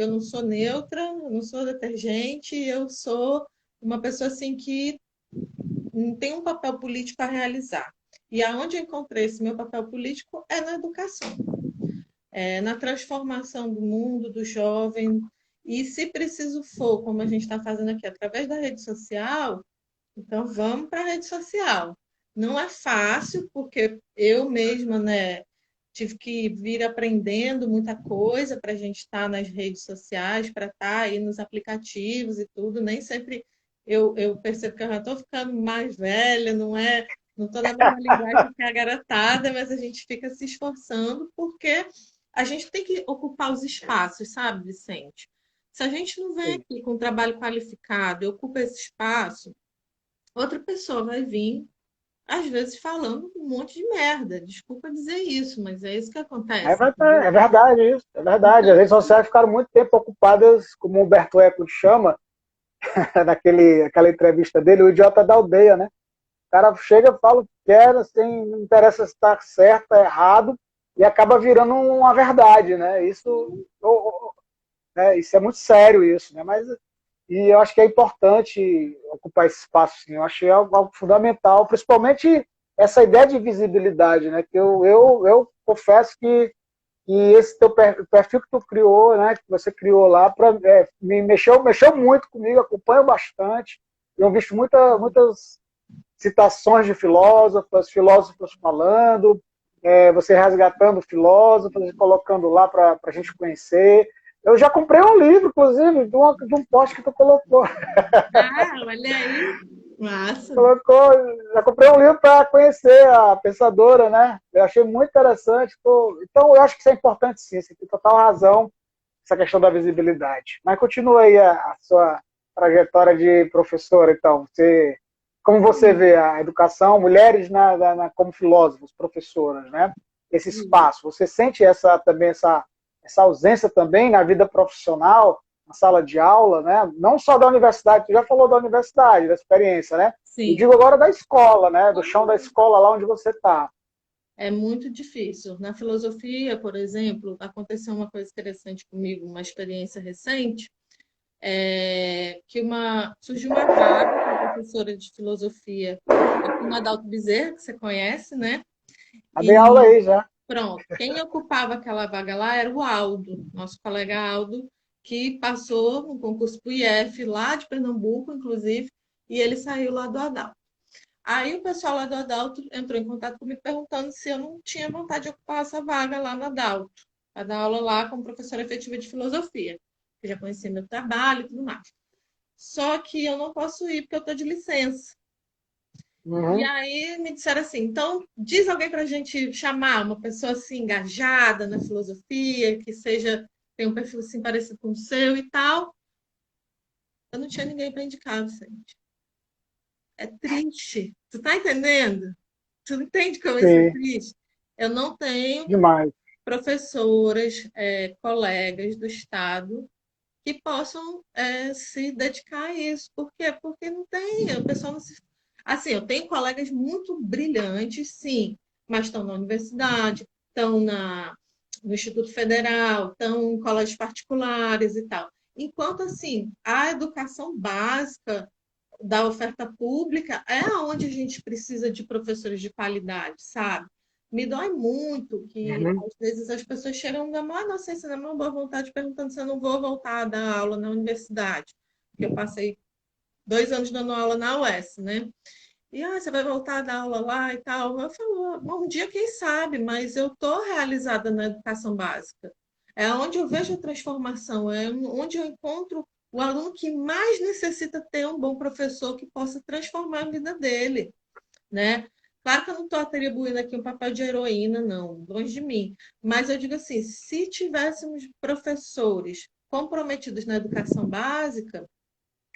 não sou neutra, eu não sou detergente, eu sou uma pessoa assim que tem um papel político a realizar. E aonde eu encontrei esse meu papel político é na educação, na transformação do mundo, do jovem. E se preciso for, como a gente está fazendo aqui, através da rede social, então vamos para a rede social. Não é fácil, porque eu mesma, né, tive que vir aprendendo muita coisa para a gente estar nas redes sociais, para estar aí nos aplicativos e tudo. Nem sempre eu percebo que eu já estou ficando mais velha, não estou na mesma linguagem que a garotada, mas a gente fica se esforçando porque a gente tem que ocupar os espaços, sabe, Vicente? Se a gente não vem Sim. aqui com um trabalho qualificado e ocupa esse espaço, outra pessoa vai vir, às vezes, falando um monte de merda. Desculpa dizer isso, mas é isso que acontece, entendeu? É verdade isso, é verdade. As Então, redes sociais ficaram muito tempo ocupadas, como o Humberto Eco chama, aquela entrevista dele, o idiota da aldeia, né? O cara chega, fala o que quer, assim, não interessa se está certo, é errado, e acaba virando uma verdade, né? Isso é muito sério isso, né? E eu acho que é importante ocupar esse espaço, sim. Eu achei algo fundamental, principalmente essa ideia de visibilidade, né? Que eu confesso que esse teu perfil que tu criou, né? Que você criou lá, me mexeu muito comigo, acompanho bastante. Eu vi muitas citações de filósofos falando, você resgatando filósofos e colocando lá para a gente conhecer. Eu já comprei um livro, inclusive, de um post que tu colocou. olha aí. Massa. Colocou, já comprei um livro para conhecer a pensadora, né? Eu achei muito interessante. Então, eu acho que isso é importante, sim. Você tem total razão, essa questão da visibilidade. Mas continua aí a sua trajetória de professora, então. Como você vê a educação, mulheres como filósofos, professoras, né? Esse espaço. Você sente essa ausência também na vida profissional, na sala de aula, né? Não só da universidade, tu já falou da universidade, da experiência, né? Eu Sim, digo agora da escola, né? Do chão da escola, lá onde você está. é muito difícil. Na filosofia, por exemplo, aconteceu uma coisa interessante comigo, uma experiência recente, que surgiu uma vaga para professora de filosofia aqui no Adalto Bezerra, que você conhece, né? Já dei aula E aí já. pronto, quem ocupava aquela vaga lá era o Aldo, nosso colega Aldo, que passou no concurso para o IF, lá de Pernambuco, inclusive, e ele saiu lá do Adalto. Aí o pessoal lá do Adalto entrou em contato comigo perguntando se eu não tinha vontade de ocupar essa vaga lá no Adalto, para dar aula lá como professora efetiva de filosofia, que já conhecia meu trabalho e tudo mais. Só que eu não posso ir porque eu estou de licença. E Uhum. aí me disseram assim, então diz alguém para a gente chamar uma pessoa assim engajada na filosofia, que tem um perfil assim parecido com o seu e tal. Eu não tinha ninguém para indicar, Vicente. É triste. Tu tá entendendo? Tu entende como isso é Sim, triste? Eu não tenho demais. professoras, colegas do Estado que possam se dedicar a isso. Por quê? Porque não tem, o pessoal não se. Assim, eu tenho colegas muito brilhantes, sim, mas estão na universidade, estão no Instituto Federal, estão em colégios particulares e tal. Enquanto, assim, a educação básica da oferta pública é onde a gente precisa de professores de qualidade, sabe? me dói muito que, Uhum. às vezes, as pessoas chegam da maior inocência, na maior boa vontade, perguntando se eu não vou voltar a dar aula na universidade. Porque eu passei 2 anos dando aula na UES, né? E você vai voltar a dar aula lá e tal. Eu falo, bom, um dia, quem sabe, mas eu estou realizada na educação básica. É onde eu vejo a transformação, é onde eu encontro o aluno que mais necessita ter um bom professor que possa transformar a vida dele, né? Claro que eu não estou atribuindo aqui um papel de heroína, não, longe de mim. Mas eu digo assim, se tivéssemos professores comprometidos na educação básica,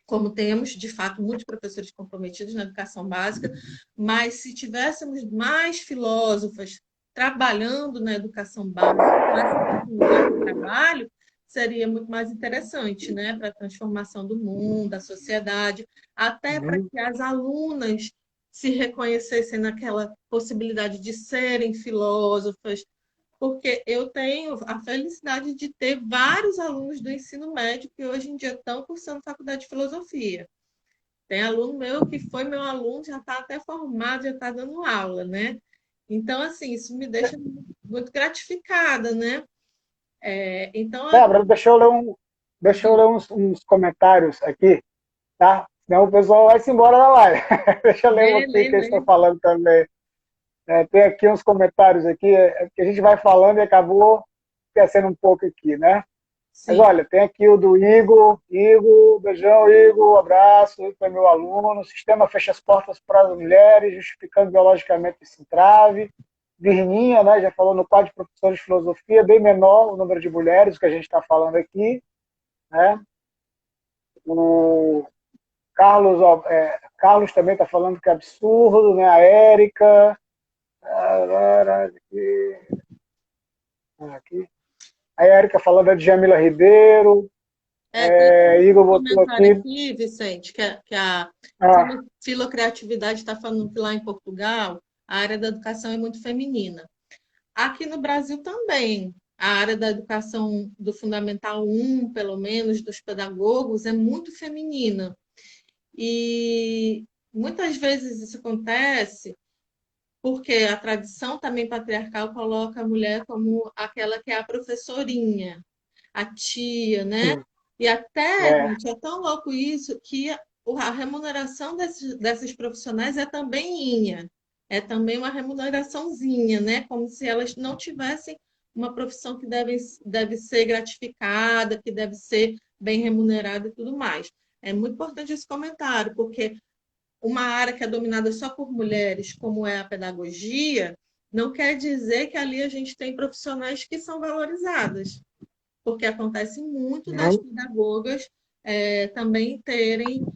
como temos, de fato, muitos professores comprometidos na educação básica, mas se tivéssemos mais filósofas trabalhando na educação básica, mais oportunidade de trabalho, seria muito mais interessante, né, para a transformação do mundo, da sociedade, até para Uhum. que as alunas se reconhecessem naquela possibilidade de serem filósofas, porque eu tenho a felicidade de ter vários alunos do ensino médio que hoje em dia estão cursando faculdade de filosofia. Tem aluno meu que foi meu aluno, já está até formado, já está dando aula, né? Então, assim, isso me deixa muito gratificada, né? Então, Débora, deixa eu ler uns comentários aqui, tá? Senão o pessoal vai se embora da live. Deixa eu ler um lê, aqui lê, que eles estão lê. falando também. Tem aqui uns comentários aqui, que a gente vai falando e acabou esquecendo um pouco aqui, né? Mas Sim. olha, tem aqui o do Igor. Igor, beijão, Igor, abraço, foi meu aluno. O sistema fecha as portas para as mulheres, justificando biologicamente esse entrave. Virginia, né, já falou no quadro de professores de filosofia, bem menor o número de mulheres, que a gente está falando aqui. Né? O Carlos, Carlos também está falando que é absurdo, né? A Érica. Aqui. A Érica falando de Jamila Ribeiro. Tem um Igor botou comentário aqui. aqui, Vicente, que a Ah, Filocriatividade está falando que lá em Portugal a área da educação é muito feminina. Aqui no Brasil também, a área da educação do Fundamental 1, pelo menos, dos pedagogos, é muito feminina. E muitas vezes isso acontece porque a tradição também patriarcal coloca a mulher como aquela que é a professorinha, a tia, né? sim. E até, É. gente, é tão louco isso que a remuneração desses profissionais é também inha. É também uma remuneraçãozinha, né? Como se elas não tivessem uma profissão que deve ser gratificada, que deve ser bem remunerada e tudo mais. É muito importante esse comentário, porque uma área que é dominada só por mulheres, como é a pedagogia, não quer dizer que ali a gente tem profissionais que são valorizadas, porque acontece muito das Uhum. pedagogas também terem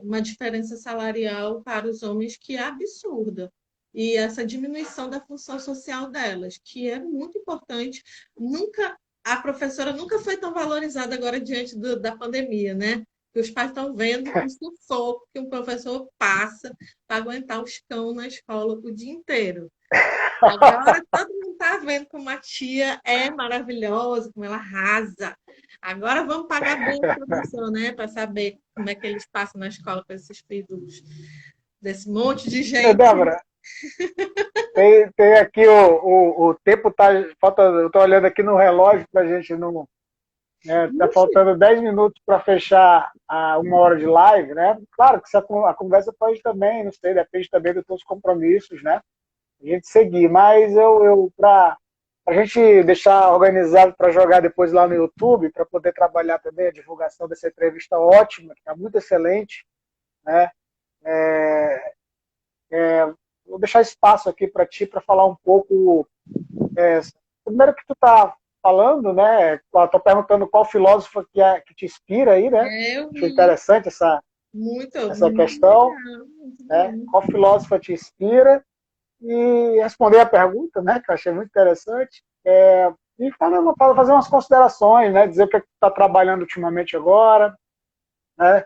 uma diferença salarial para os homens que é absurda. E essa diminuição da função social delas, que é muito importante. A professora nunca foi tão valorizada agora diante da pandemia, né? Que os pais estão vendo o sufoco que um professor passa para aguentar os cão na escola o dia inteiro. Agora todo mundo está vendo como a tia é maravilhosa, como ela arrasa. Agora vamos pagar bem o professor, né? Para saber como é que eles passam na escola com esses filhos desse monte de gente. Débora, tem aqui o tempo tá. Falta, eu estou olhando aqui no relógio para a gente não. Tá Ixi, faltando 10 minutos para fechar uma hora de live, né? Claro que a conversa pode também, não sei, depende também dos teus compromissos, né? A gente seguir, mas para a gente deixar organizado para jogar depois lá no YouTube, para poder trabalhar também a divulgação dessa entrevista ótima, que está muito excelente, né? É, vou deixar espaço aqui para ti para falar um pouco. É, primeiro que tu está falando, né? Estou perguntando qual filósofo que te inspira aí, né? eu Achei vi. interessante Muito, essa muito questão, legal, muito né? bom. Qual filósofo te inspira? E responder a pergunta, né? Que eu achei muito interessante. E fazer umas considerações, né? Dizer o que tu está trabalhando ultimamente agora, né?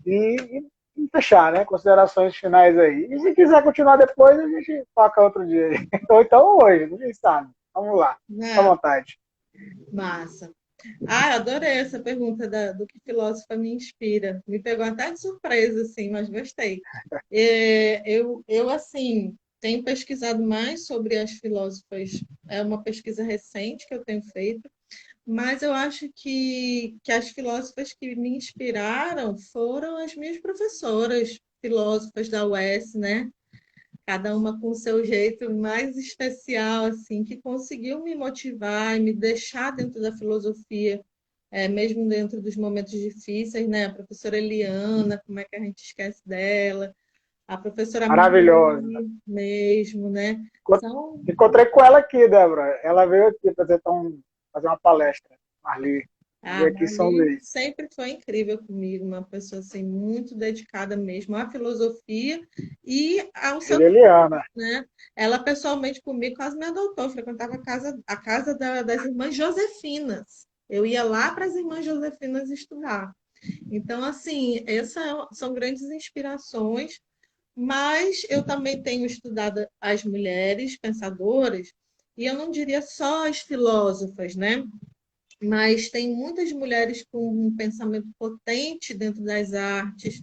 E fechar, né? Considerações finais aí. E se quiser continuar depois, a gente toca outro dia. Ou então hoje, ninguém sabe. Vamos lá, fica à Ah, vontade. massa. Eu adorei essa pergunta do que filósofa me inspira. Me pegou até de surpresa, assim, mas gostei. Assim, tenho pesquisado mais sobre as filósofas, é uma pesquisa recente que eu tenho feito, mas eu acho que as filósofas que me inspiraram foram as minhas professoras, filósofas da UES, né? Cada uma com o seu jeito mais especial, assim, que conseguiu me motivar e me deixar dentro da filosofia, mesmo dentro dos momentos difíceis, né? A professora Eliana, como é que a gente esquece dela? A professora Maravilhosa. Marli mesmo, né? São Encontrei com ela aqui, Débora. Ela veio aqui fazer uma palestra, Marli. A Veio aqui em São Marli Luís. sempre foi incrível comigo, uma pessoa assim muito dedicada mesmo à filosofia e ao seu Ele, Eliana. né? Ela pessoalmente comigo quase me adotou, frequentava a casa das irmãs Josefinas. Eu ia lá para as irmãs Josefinas estudar. Então, assim, essas são grandes inspirações, mas eu também tenho estudado as mulheres pensadoras, e eu não diria só as filósofas, né? Mas tem muitas mulheres com um pensamento potente dentro das artes,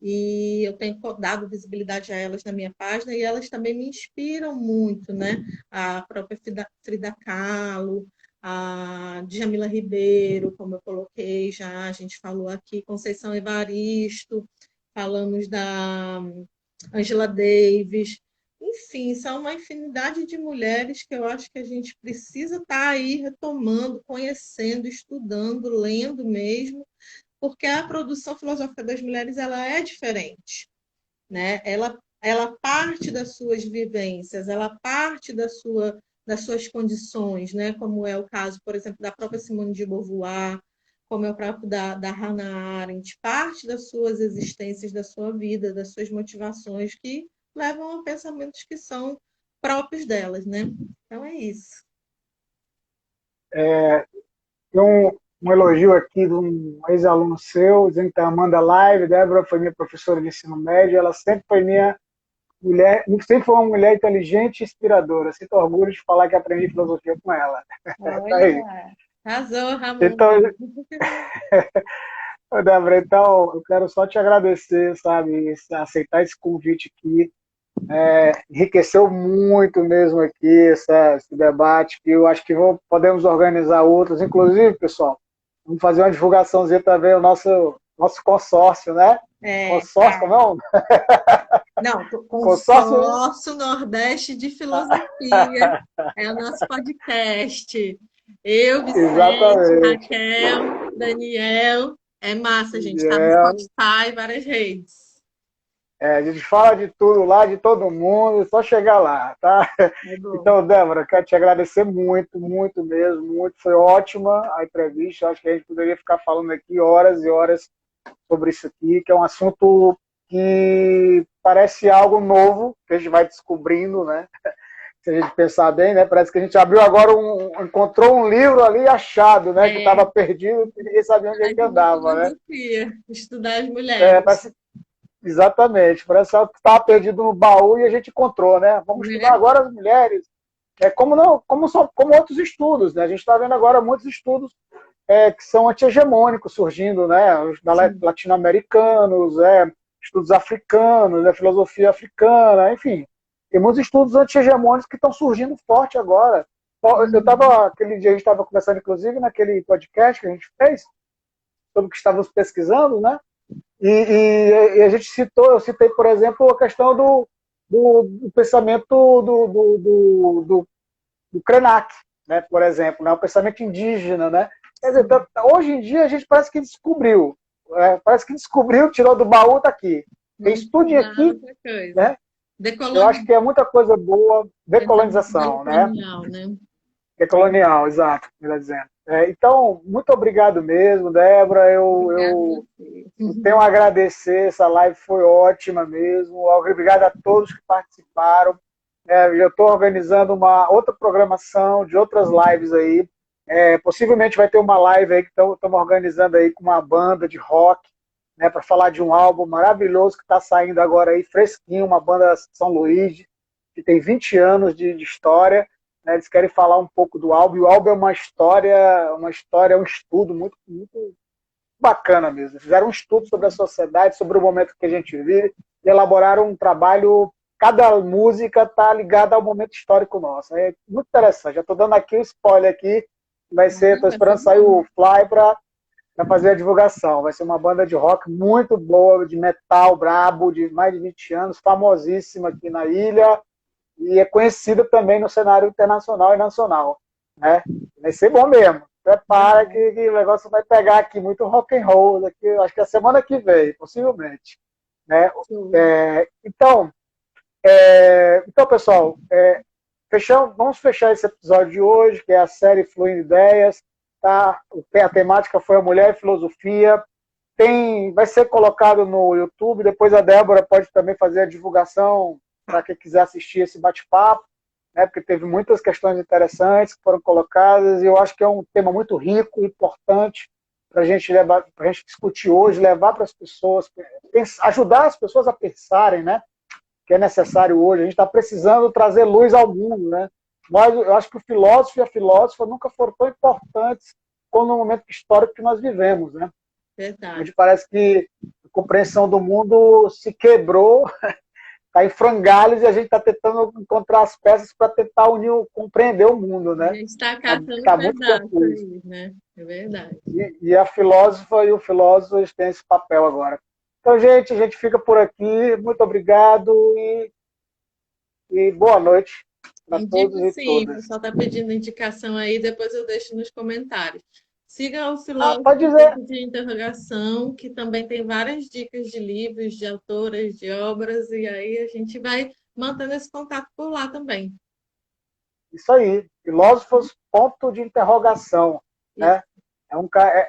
e eu tenho dado visibilidade a elas na minha página, e elas também me inspiram muito, né? A própria Frida Kahlo, a Djamila Ribeiro, como eu coloquei já, a gente falou aqui, Conceição Evaristo, falamos da Angela Davis, enfim, são uma infinidade de mulheres que eu acho que a gente precisa estar aí retomando, conhecendo, estudando, lendo mesmo, porque a produção filosófica das mulheres ela é diferente, né? Ela parte das suas vivências, ela parte das suas condições, né? Como é o caso, por exemplo, da própria Simone de Beauvoir, como é o próprio da Hannah Arendt, parte das suas existências, da sua vida, das suas motivações que levam a pensamentos que são próprios delas, né? Então é isso. Tem um elogio aqui de um ex-aluno seu, dizendo que está amando a live. Débora foi minha professora de ensino médio, ela sempre foi minha mulher, sempre foi uma mulher inteligente e inspiradora. Sinto orgulho de falar que aprendi filosofia com ela. Tá aí. Olha, arrasou, Ramon. Então, Débora, então, eu quero só te agradecer, sabe, aceitar esse convite aqui. Enriqueceu muito mesmo aqui esse debate, que eu acho que podemos organizar outros. Inclusive, pessoal, vamos fazer uma divulgaçãozinha também, o nosso consórcio, né? Consórcio, Tá. não? Não, Consórcio. Consórcio Nordeste de Filosofia é o nosso podcast. Eu, Vicente, Exatamente. Raquel, Daniel. É massa, gente. Está no É, Spotify, várias redes. a gente fala de tudo lá, de todo mundo, é só chegar lá, tá? É bom. Então, Débora, quero te agradecer muito, muito mesmo, muito. Foi ótima a entrevista. Acho que a gente poderia ficar falando aqui horas e horas sobre isso aqui, que é um assunto que parece algo novo, que a gente vai descobrindo, né? Se a gente pensar bem, né? Parece que a gente abriu agora, encontrou um livro ali achado, né? Que estava perdido, e ninguém sabia onde é Aí que como andava, né? filosofia, estudar as mulheres, Parece, exatamente, parece algo que estava perdido no baú e a gente encontrou, né? Vamos estudar né? agora as mulheres. Como não, como outros estudos, né? A gente está vendo agora muitos estudos que são anti-hegemônicos surgindo, né? Os Sim. latino-americanos, estudos africanos, filosofia africana, enfim. Tem muitos estudos anti-hegemônicos que estão surgindo forte agora. Eu estava, aquele dia, a gente estava conversando, inclusive, naquele podcast que a gente fez, sobre o que estávamos pesquisando, né? E a gente eu citei, por exemplo, a questão do pensamento do Krenak, né, por exemplo, né, o pensamento indígena, né? Quer dizer, hoje em dia a gente parece que descobriu, tirou do baú, tá aqui. Tem Vamos estude estudar aqui, outra coisa. né? Eu acho que é muita coisa boa, Pensamento decolonização, né? decolonial, né? Decolonial, exato, melhor dizendo. Então, muito obrigado mesmo, Débora. Obrigada a você. Eu tenho a agradecer, essa live foi ótima mesmo. Obrigado a todos que participaram. Eu estou organizando uma outra programação de outras lives aí. Possivelmente vai ter uma live aí que estamos organizando aí com uma banda de rock, né, para falar de um álbum maravilhoso que está saindo agora aí, fresquinho, uma banda São Luís, que tem 20 anos de história. Né, eles querem falar um pouco do álbum, e o álbum é um estudo muito, muito bacana mesmo. Fizeram um estudo sobre a sociedade, sobre o momento que a gente vive, e elaboraram um trabalho cada música está ligada ao momento histórico nosso. É muito interessante. Já estou dando aqui o spoiler aqui. Vai ser, estou esperando sair o Fly para fazer a divulgação. Vai ser uma banda de rock muito boa, de metal brabo, de mais de 20 anos, famosíssima aqui na ilha, e é conhecida também no cenário internacional e nacional. Né? Vai ser bom mesmo. Prepara que o negócio vai pegar aqui muito rock and roll, aqui, acho que é a semana que vem, possivelmente. Né? Então, pessoal, vamos fechar esse episódio de hoje, que é a série Fluindo Ideias. Tá? A temática foi a mulher e filosofia. Vai ser colocado no YouTube, depois a Débora pode também fazer a divulgação para quem quiser assistir esse bate-papo, né? Porque teve muitas questões interessantes que foram colocadas, e eu acho que é um tema muito rico, importante, para a gente discutir hoje, levar para as pessoas, ajudar as pessoas a pensarem, né? Que é necessário hoje. A gente está precisando trazer luz ao mundo, né? Mas eu acho que o filósofo e a filósofa nunca foram tão importantes como no momento histórico que nós vivemos, né? Verdade. A gente parece que a compreensão do mundo se quebrou, está em frangalhos, e a gente está tentando encontrar as peças para tentar compreender o mundo, né? A gente está catando tá muito pedaços confuso. aí, né? É verdade. E a filósofa e o filósofo, eles têm esse papel agora. Então, gente, a gente fica por aqui. Muito obrigado e boa noite para todos e Sim, o todas. pessoal está pedindo indicação aí, depois eu deixo nos comentários. Siga o Pode filósofo dizer. de interrogação, que também tem várias dicas de livros, de autoras, de obras, e aí a gente vai mantendo esse contato por lá também. Isso aí, filósofos, ponto de interrogação. Né?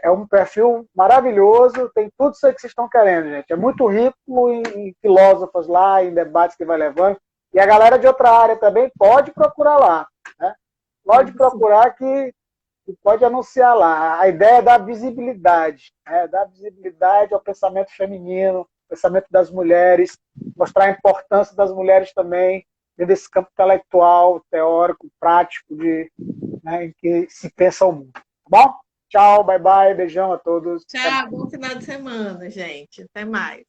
É um perfil maravilhoso, tem tudo isso aí que vocês estão querendo, gente. É muito rico em filósofos lá, em debates que vai levando. E a galera de outra área também pode procurar lá. Né? Pode procurar que pode anunciar lá. A ideia é dar visibilidade, né? Dar visibilidade ao pensamento feminino, pensamento das mulheres, mostrar a importância das mulheres também desse campo intelectual, teórico, prático, né, em que se pensa o mundo. Tá bom? Tchau, bye bye, beijão a todos. Tchau, bom final de semana, gente. Até mais.